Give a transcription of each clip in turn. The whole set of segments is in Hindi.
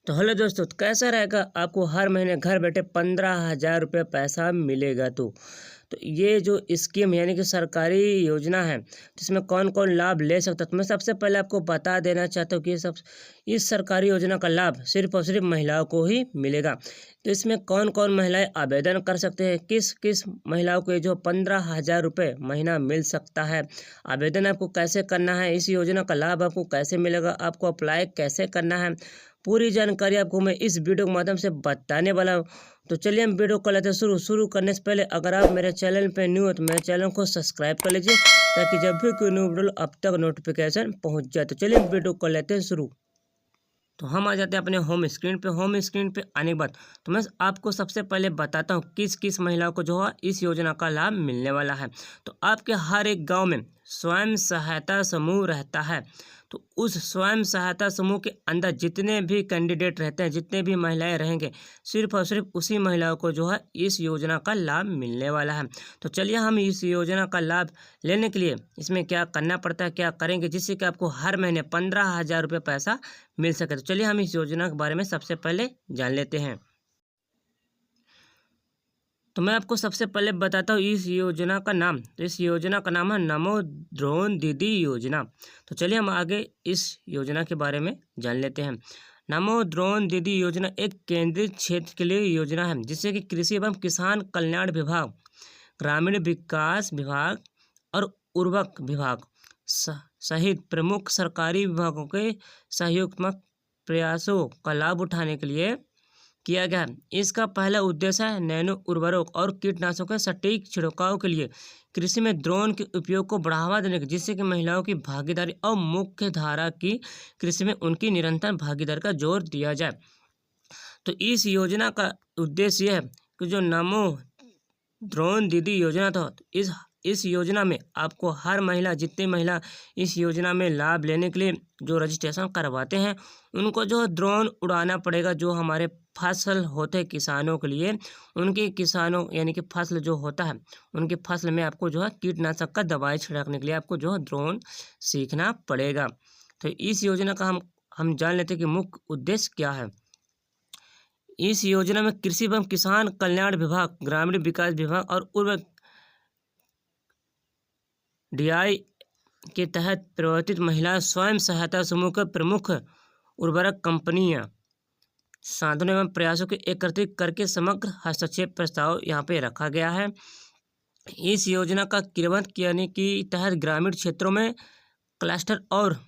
तो हेलो दोस्तों, तो कैसा रहेगा आपको हर महीने घर बैठे 15,000 रुपये पैसा मिलेगा। तो ये जो स्कीम यानी कि सरकारी योजना है, जिसमें कौन कौन लाभ ले सकता है, तो मैं सबसे पहले आपको बता देना चाहता हूँ कि इस सरकारी योजना का लाभ सिर्फ और सिर्फ महिलाओं को ही मिलेगा। तो इसमें कौन कौन महिलाएं आवेदन कर सकते हैं, किस किस महिलाओं को ये जो 15,000 रुपये महीना मिल सकता है, आवेदन आपको कैसे करना है, इस योजना का लाभ आपको कैसे मिलेगा, आपको अप्लाई कैसे करना है, पूरी जानकारी आपको मैं इस वीडियो के माध्यम से बताने वाला हूँ। तो चलिए हम वीडियो को लेते हैं शुरू करने से पहले अगर आप मेरे चैनल पे न्यू हो तो मेरे चैनल को सब्सक्राइब कर लीजिए, ताकि जब भी कोई न्यू वीडियो अब तक नोटिफिकेशन पहुंच जाए। तो चलिए वीडियो को लेते हैं शुरू। तो हम आ जाते हैं अपने होम स्क्रीन पे आने के बाद तो मैं आपको सबसे पहले बताता हूँ किस किस महिलाओं को जो है इस योजना का लाभ मिलने वाला है। तो आपके हर एक गांव में स्वयं सहायता समूह रहता है। तो उस स्वयं सहायता समूह के अंदर जितने भी कैंडिडेट रहते हैं, जितने भी महिलाएं रहेंगे, सिर्फ और सिर्फ उसी महिलाओं को जो है इस योजना का लाभ मिलने वाला है। तो चलिए हम इस योजना का लाभ लेने के लिए इसमें क्या करना पड़ता है, क्या करेंगे, जिससे कि आपको हर महीने 15,000 रुपये पैसा मिल सके। तो चलिए हम इस योजना के बारे में सबसे पहले जान लेते हैं। तो मैं आपको सबसे पहले बताता हूँ इस योजना का नाम। तो इस योजना का नाम है नमो ड्रोन दीदी योजना। तो चलिए हम आगे इस योजना के बारे में जान लेते हैं। नमो ड्रोन दीदी योजना एक केंद्रीय क्षेत्र के लिए योजना है, जिससे कि कृषि एवं किसान कल्याण विभाग, ग्रामीण विकास विभाग और उर्वरक विभाग सहित प्रमुख सरकारी विभागों के सहयोगात्मक प्रयासों का लाभ उठाने के लिए किया गया है। इसका पहला उद्देश्य है नैनो उर्वरक और कीटनाशकों के सटीक छिड़काव के लिए कृषि में ड्रोन के उपयोग को बढ़ावा देने के, जिससे कि महिलाओं की भागीदारी और मुख्य धारा की कृषि में उनकी निरंतर भागीदारी का जोर दिया जाए। तो इस योजना का उद्देश्य यह है कि जो नमो ड्रोन दीदी योजना था, इस योजना में आपको हर महिला, जितनी महिला इस योजना में लाभ लेने के लिए जो रजिस्ट्रेशन करवाते हैं, उनको जो ड्रोन उड़ाना पड़ेगा। जो हमारे फसल होते हैं किसानों के लिए, उनके किसानों यानी कि फसल जो होता है, उनकी फसल में आपको जो है कीटनाशक का दवाई छिड़कने के लिए आपको जो है ड्रोन सीखना पड़ेगा। तो इस योजना का हम जान लेते हैं कि मुख्य उद्देश्य क्या है। इस योजना में कृषि एवं किसान कल्याण विभाग, ग्रामीण विकास विभाग और उर्वरक डीआई के तहत प्रवर्तित महिला स्वयं सहायता समूह के प्रमुख उर्वरक कंपनियां साधनों एवं प्रयासों को एकत्रित करके समग्र हस्तक्षेप प्रस्ताव यहाँ पे रखा गया है। इस योजना का क्रियान्वयन करने के तहत ग्रामीण क्षेत्रों में क्लस्टर और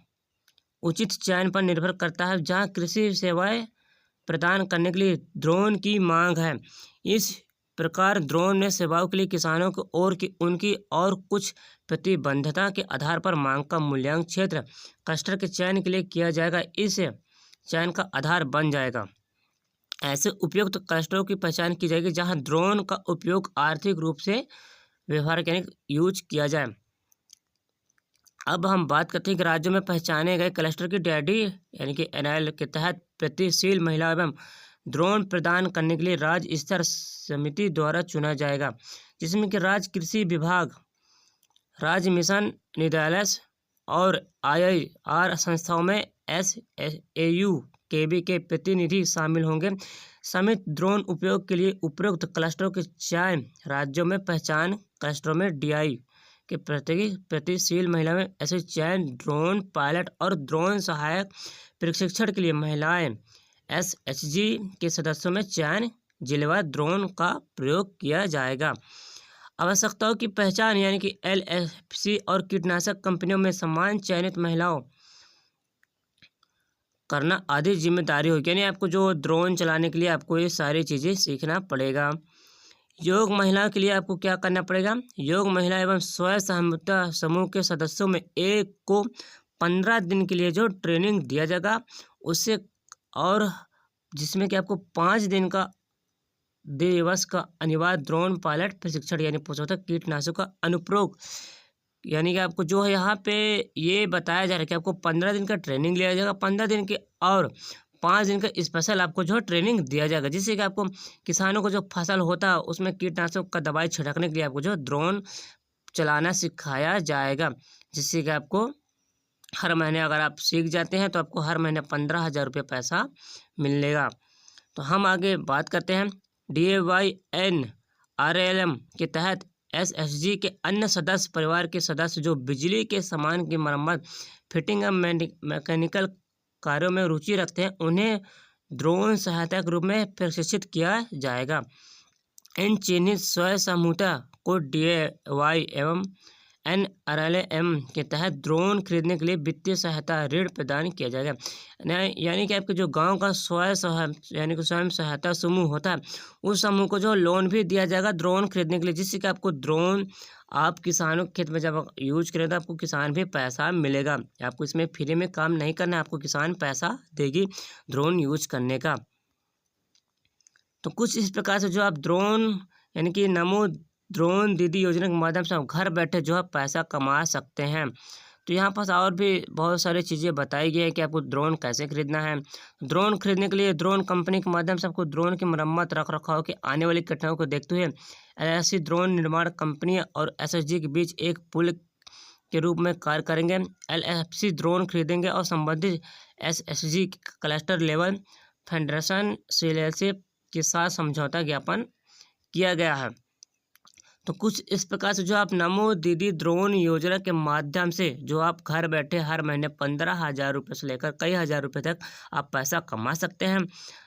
उचित चयन पर निर्भर करता है, जहाँ कृषि सेवाएं प्रदान करने के लिए ड्रोन की मांग है। इस प्रकार ड्रोन में सेवाओं के लिए किसानों को उनकी और कुछ प्रतिबद्धता के आधार पर मांग का मूल्यांकन क्षेत्र क्लस्टर के चयन के लिए किया जाएगा। इस चयन का आधार बन जाएगा। ऐसे उपयुक्त क्लस्टरों की पहचान की जाएगी जहां ड्रोन का उपयोग आर्थिक रूप से व्यवहारिक यानी यूज किया जाए। अब हम बात करते हैं कि राज्यों में पहचाने गए क्लस्टर की डैडी यानी कि एनआईएल के तहत प्रगतिशील महिला एवं ड्रोन प्रदान करने के लिए राज्य स्तर समिति द्वारा चुना जाएगा, जिसमें कि राज्य कृषि विभाग, राज्य मिशन निदेशालय और IIR संस्थाओं में SAU केबी के प्रतिनिधि शामिल होंगे। समित ड्रोन उपयोग के लिए उपयुक्त क्लस्टरों के चयन राज्यों में पहचान क्लस्टरों में DI के प्रगतिशील महिला में ऐसे चयन ड्रोन पायलट और ड्रोन सहायक प्रशिक्षण के लिए महिलाएं SHG के सदस्यों में चयन जिलेवार ड्रोन का प्रयोग किया जाएगा। आवश्यकताओं की पहचान यानी कि LFC और कीटनाशक कंपनियों में समान चयनित महिलाओं करना आदि जिम्मेदारी होगी। यानी आपको जो ड्रोन चलाने के लिए आपको ये सारी चीज़ें सीखना पड़ेगा। योग महिला के लिए आपको क्या करना पड़ेगा। योग महिला एवं स्वयं सहायता समूह के सदस्यों में एक को 15 दिन के लिए जो ट्रेनिंग दिया जाएगा, उससे और जिसमें कि आपको 5 दिन का दिवस का अनिवार्य ड्रोन पायलट प्रशिक्षण यानी पोषक कीटनाशक का अनुप्रयोग, यानी कि आपको जो है यहाँ पे ये बताया जा रहा है कि आपको 15 दिन का ट्रेनिंग लिया जाएगा, 15 दिन के और 5 दिन का स्पेशल आपको जो ट्रेनिंग दिया जाएगा, जिससे कि आपको किसानों को जो फसल होता है उसमें कीटनाशक का दवाई छिड़कने के लिए आपको जो ड्रोन चलाना सिखाया जाएगा, जिससे कि आपको हर महीने अगर आप सीख जाते हैं तो आपको हर महीने 15,000 रुपये पैसा मिलेगा। तो हम आगे बात करते हैं DAYNRLM के तहत SSG के अन्य सदस्य परिवार के सदस्य जो बिजली के सामान की मरम्मत, फिटिंग और मैकेनिकल कार्यों में रुचि रखते हैं उन्हें ड्रोन सहायता के रूप में प्रशिक्षित किया जाएगा। इन चिन्हित स्वयं समूहता को DAY एवं NRLM के तहत ड्रोन खरीदने के लिए वित्तीय सहायता ऋण प्रदान किया जाएगा। यानी कि आपके जो गांव का स्वयं सहायता समूह होता है उस समूह को जो लोन भी दिया जाएगा ड्रोन खरीदने के लिए, जिससे कि आपको ड्रोन आप किसानों के खेत में जब यूज करें तो आपको किसान भी पैसा मिलेगा। आपको इसमें फ्री में काम नहीं करना है, आपको किसान पैसा देगी ड्रोन यूज करने का। तो कुछ इस प्रकार से जो आप ड्रोन यानी कि नमो ड्रोन दीदी योजना के माध्यम से आप घर बैठे जो है पैसा कमा सकते हैं। तो यहाँ पास और भी बहुत सारी चीज़ें बताई गई है कि आपको ड्रोन कैसे खरीदना है। ड्रोन खरीदने के लिए ड्रोन कंपनी के माध्यम से आपको ड्रोन की मरम्मत रख रखाव की आने वाली घटनाओं को देखते हुए LLC ड्रोन निर्माण कंपनी और SSG के बीच एक पुल के रूप में कार्य करेंगे। LLC ड्रोन खरीदेंगे और संबंधित SSG cluster level federation CLLC के साथ समझौता ज्ञापन किया गया है। तो कुछ इस प्रकार से जो आप नमो दीदी ड्रोन योजना के माध्यम से जो आप घर बैठे हर महीने 15,000 रुपये से लेकर कई हज़ार रुपये तक आप पैसा कमा सकते हैं।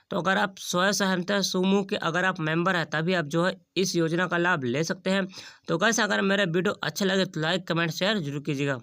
तो अगर आप स्वयं सहायता समूह के अगर आप मेंबर हैं तभी आप जो है इस योजना का लाभ ले सकते हैं। तो कैसे अगर मेरा वीडियो अच्छा लगे तो लाइक कमेंट शेयर जरूर कीजिएगा।